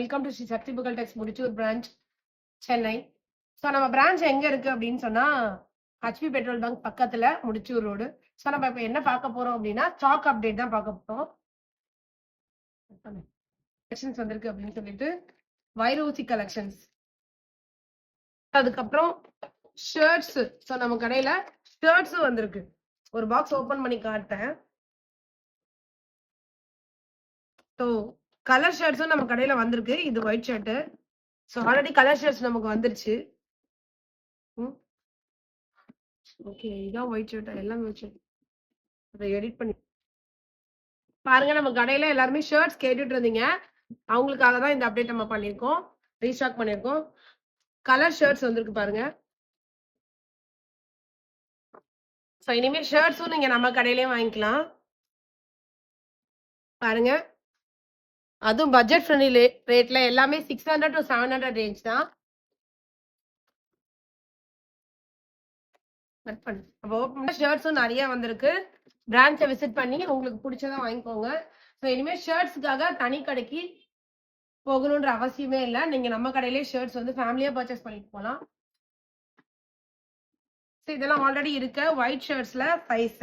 Welcome to Sri சக்தி புகழ் டெக்ஸ் Mudichur branch Chennai. So நம்ம branch எங்க இருக்கு அப்படின்னு சொன்னா ஹெச்பி பெட்ரோல் பங்க் பக்கத்துல முடிச்சூர் ரோடு. ஸோ நம்ம இப்போ என்ன பார்க்க போறோம் அப்படின்னா ஸ்டாக் அப்டேட் தான் பார்க்க போறோம். கலெக்ஷன்ஸ் வந்திருக்கு அப்படின்னு சொல்லிட்டு வைரோசி கலெக்ஷன்ஸ், அதுக்கப்புறம் ஷர்ட்ஸ். ஸோ நம்ம கடையில ஷர்ட்ஸும் வந்திருக்கு. ஒரு பாக்ஸ் ஓபன் பண்ணி காட்டேன். ஸோ கலர் ஷர்ட்ஸும் நம்ம கடையில வந்திருக்கு. இது white shirt. So already colour shirts நமக்கு வந்துருச்சு. ஓகே, இதான் ஒயிட் ஷர்ட். எல்லாமே ஒயிட் ஷர்ட். அதை எடிட் பண்ணி பாருங்க. நம்ம கடையில எல்லாருமே ஷர்ட்ஸ் கேட்டுட்டு இருந்தீங்க, அவங்களுக்காக தான் இந்த அப்டேட் நம்ம பண்ணியிருக்கோம், ரீஸ்டாக் பண்ணியிருக்கோம். கலர் ஷர்ட்ஸ் வந்திருக்கு பாருங்க. ஸோ இனிமேல் ஷர்ட்ஸும் நீங்க நம்ம கடையிலேயே வாங்கிக்கலாம் பாருங்க. அதுவும் பட்ஜெட் ஃப்ரெண்ட்லி ரேட்ல எல்லாமே 600 to 700 ரேஞ்ச் தான். ஷர்ட்ஸும் நிறைய வந்திருக்கு. பிரான்ச்சை விசிட் பண்ணி உங்களுக்கு பிடிச்சதை வாங்கிக்கோங்க. ஸோ இனிமேல் ஷர்ட்ஸ்க்காக தனி கடைக்கு போகணுன்ற அவசியமே இல்லை. நீங்க நம்ம கடையிலேயே ஷர்ட்ஸ் வந்து ஃபேமிலியா பர்ச்சேஸ் பண்ணிட்டு போகலாம். ஸோ இதெல்லாம் ஆல்ரெடி இருக்க ஒயிட் ஷர்ட்ஸ்ல சைஸ்.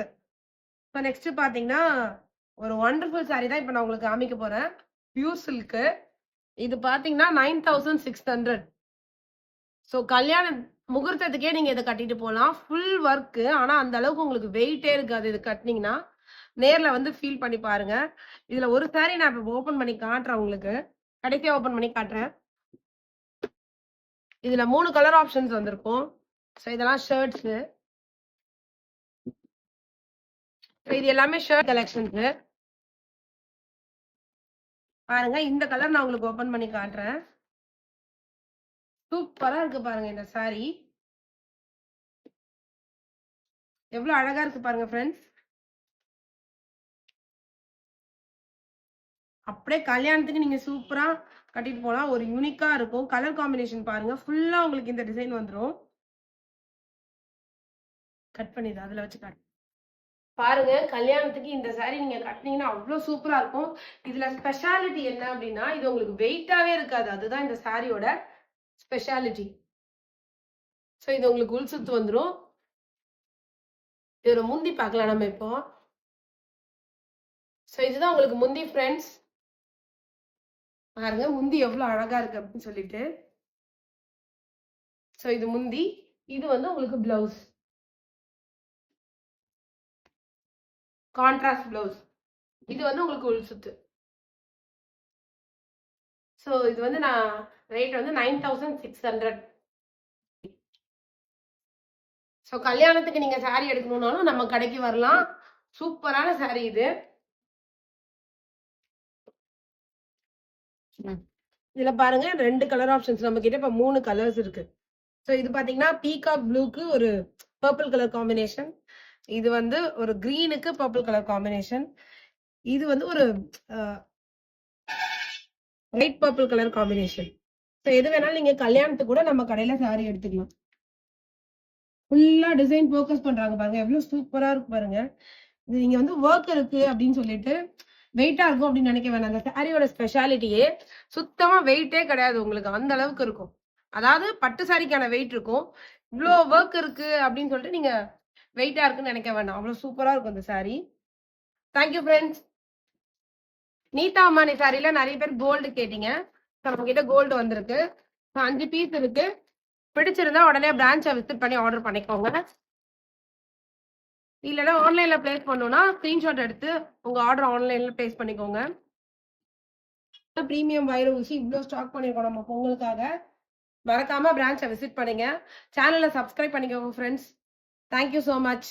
இப்போ நெக்ஸ்ட் பாத்தீங்கன்னா ஒரு ஒண்டர்ஃபுல் சாரி தான் இப்போ நான் உங்களுக்கு காமிக்க போறேன். Pure silk. இது பாத்தீங்கன்னா 9600. ஸோ கல்யாண முகூர்த்தத்துக்கே நீங்க இதை கட்டிட்டு போகலாம். Full work. ஆனா அந்த அளவுக்கு உங்களுக்கு வெயிட்டே இருக்காது. இது கட்டினீங்கன்னா நேர்ல வந்து ஃபீல் பண்ணி பாருங்க. இதுல ஒரு சாரி நான் இப்போ ஓபன் பண்ணி காட்டுறேன் உங்களுக்கு. கடைசியா ஓபன் பண்ணி காட்டுறேன். இதுல 3 கலர் ஆப்ஷன்ஸ் வந்திருக்கும். ஸோ இதெல்லாம் ஷர்ட்ஸ். இது எல்லாமே ஷர்ட் கலெக்ஷன்ஸ் பாருங்க. இந்த கலர் நான் உங்களுக்கு ஓபன் பண்ணி காட்டுறேன். சூப்பரா இருக்கு பாருங்க. இந்த சாரி எவ்வளவு அழகா இருக்கு பாருங்க ஃப்ரெண்ட்ஸ். அப்படியே கல்யாணத்துக்கு நீங்க சூப்பரா கட்டிட்டு போலாம். ஒரு யூனிக்கா இருக்கும். கலர் காம்பினேஷன் பாருங்க. ஃபுல்லா உங்களுக்கு இந்த டிசைன் வந்துடும். கட் பண்ணிடு, அதுல வச்சு காட்டு பாருங்க. கல்யாணத்துக்கு இந்த சாரி நீங்க கட்டினீங்கன்னா அவ்வளவு சூப்பரா இருக்கும். இதுல ஸ்பெஷாலிட்டி என்ன அப்படின்னா இது உங்களுக்கு வெயிட்டாவே இருக்காது. அதுதான் இந்த சாரியோட ஸ்பெஷாலிட்டி. ஸோ இது உங்களுக்கு உள் சுத்து வந்துடும். இதோட முந்தி பார்க்கலாம் நம்ம இப்போ. ஸோ இதுதான் உங்களுக்கு முந்தி ஃப்ரெண்ட்ஸ். பாருங்க முந்தி எவ்வளவு அழகா இருக்கு அப்படின்னு சொல்லிட்டு. ஸோ இது முந்தி. இது வந்து உங்களுக்கு பிளவுஸ், கான்ட்ராஸ்ட் பிளவுஸ். இது வந்து உங்களுக்கு உள் சுத்து. ஸோ இது வந்து நான் ரேட் வந்து 9600. ஸோ கல்யாணத்துக்கு நீங்க சாரி எடுக்கணும்னாலும் நம்ம கடைக்கு வரலாம். சூப்பரான சாரி இது. இதுல பாருங்க 2 கலர் ஆப்ஷன்ஸ் நம்ம கிட்ட. இப்ப 3 கலர்ஸ் இருக்கு. ஸோ இது பாத்தீங்கன்னா பீகாக் ப்ளூக்கு ஒரு பர்பிள் கலர் காம்பினேஷன். இது வந்து ஒரு கிரீனுக்கு பர்பிள் கலர் காம்பினேஷன். இது வந்து ஒரு light purple colour combination. So எது வேணாலும் நீங்க கல்யாணத்துக்கு கூட நம்ம கடையில சாரி எடுத்துக்கலாம். ஃபுல்லா டிசைன் ஃபோக்கஸ் பண்றாங்க பாருங்க. எவ்வளவு சூப்பரா இருக்கு பாருங்க. இது நீங்க வந்து ஒர்க் இருக்கு அப்படின்னு சொல்லிட்டு வெயிட்டா இருக்கும் அப்படின்னு நினைக்க வேணாம். அந்த சாரியோட ஸ்பெஷாலிட்டியே சுத்தமா வெயிட்டே கிடையாது. உங்களுக்கு அந்த அளவுக்கு இருக்கும். அதாவது பட்டு சாரிக்கான வெயிட் இருக்கும். இவ்வளோ ஒர்க் இருக்கு அப்படின்னு சொல்லிட்டு நீங்க வெயிட்டா இருக்குன்னு நினைக்க வேண்டாம். அவ்வளவு சூப்பரா இருக்கும் இந்த சாரி. Thank you friends. நீதா அம்மானி சாரில நிறைய பேர் கோல்டு கேட்டீங்க. நம்ம கிட்ட கோல்டு வந்திருக்கு. 5 பீஸ் இருக்கு. பிடிச்சிருந்தா உடனே பிரான்ச்சை விசிட் பண்ணி ஆர்டர் பண்ணிக்கோங்க. இல்லைன்னா ஆன்லைன்ல பிளேஸ் பண்ணணும்னா ஸ்கிரீன்ஷாட் எடுத்து உங்க ஆர்டர் ஆன்லைன்ல பிளேஸ் பண்ணிக்கோங்க. பிரீமியம் வைர ஊசி இவ்வளோ ஸ்டாக் பண்ணிருக்கோம் நம்ம பொங்கலுக்காக. மறக்காம பிரான்ச்சை விசிட் பண்ணுங்க. சேனலை சப்ஸ்கிரைப் பண்ணிக்கோங்க ஃப்ரெண்ட்ஸ். Thank you so much.